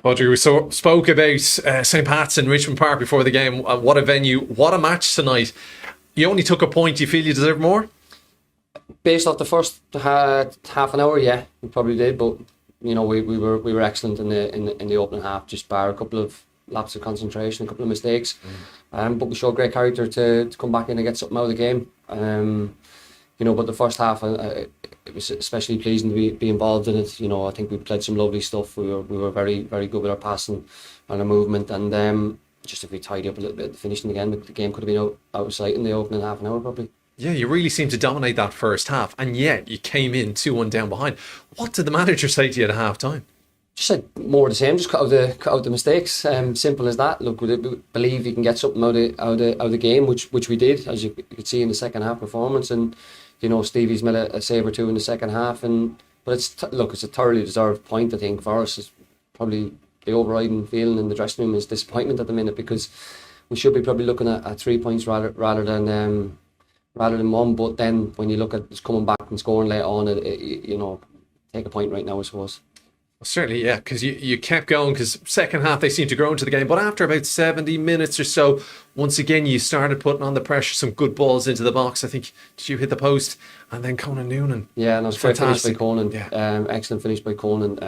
Padraig, we spoke about St. Pat's in Richmond Park before the game. What a venue, what a match tonight. You only took a point. Do you feel you deserve more? Based off the first half an hour, yeah, we probably did. But we were excellent in the opening half. Just bar a couple of lapses of concentration, a couple of mistakes. But we showed great character to come back in and get something out of the game. But the first half, it was especially pleasing to be involved in it. I think we played some lovely stuff. We were very, very good with our passing and our movement, and just if we tidy up a little bit at the finishing again, the game could have been out of sight in the opening half an hour probably. Yeah, you really seemed to dominate that first half, and yet you came in 2-1 down behind. What did the manager say to you at half time? Just said more of the same. Just cut out the mistakes. Simple as that. Look, we believe you can get something out of the game, which we did, as you could see in the second half performance. And Stevie's made a save or two in the second half. But it's a thoroughly deserved point. I think for us, it's probably the overriding feeling in the dressing room is disappointment at the minute, because we should be probably looking at 3 points rather than one. But then when you look at just coming back and scoring late on, take a point right now, I suppose. Well, certainly, yeah, because you kept going, because second half they seemed to grow into the game, but after about 70 minutes or so, once again you started putting on the pressure, some good balls into the box. I think, did you hit the post? And then Conan Noonan. Yeah, and it was great finish by Conan. Yeah. Excellent finish by Conan.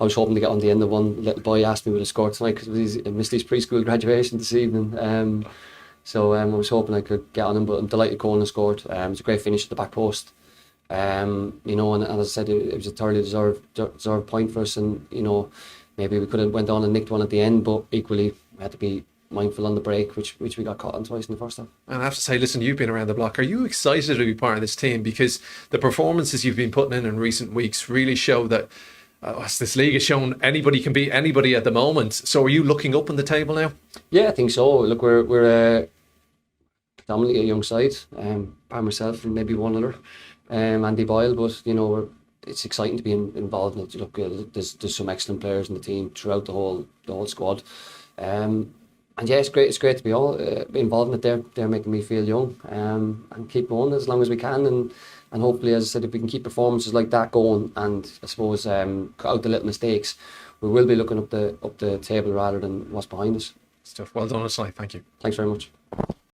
I was hoping to get on the end of one. Little boy asked me with a score tonight because he missed his preschool graduation this evening. So I was hoping I could get on him, but I'm delighted Conan scored. It was a great finish at the back post. And as I said, it was a thoroughly deserved point for us, and maybe we could have went on and nicked one at the end, but equally we had to be mindful on the break, which we got caught on twice in the first half. And I have to say, listen, you've been around the block. Are you excited to be part of this team? Because the performances you've been putting in recent weeks really show that this league has shown anybody can beat anybody at the moment. So are you looking up on the table now? Yeah, I think so. Look, we're predominantly a young side, by myself and maybe one other. Andy Boyle, but it's exciting to be involved in it. Look, there's some excellent players in the team throughout the whole squad, and yeah, it's great to be involved in it. They're making me feel young, and keep going as long as we can, and hopefully, as I said, if we can keep performances like that going, and I suppose cut out the little mistakes, we will be looking up the table rather than what's behind us. Stuff. Well done, tonight. Thank you. Thanks very much.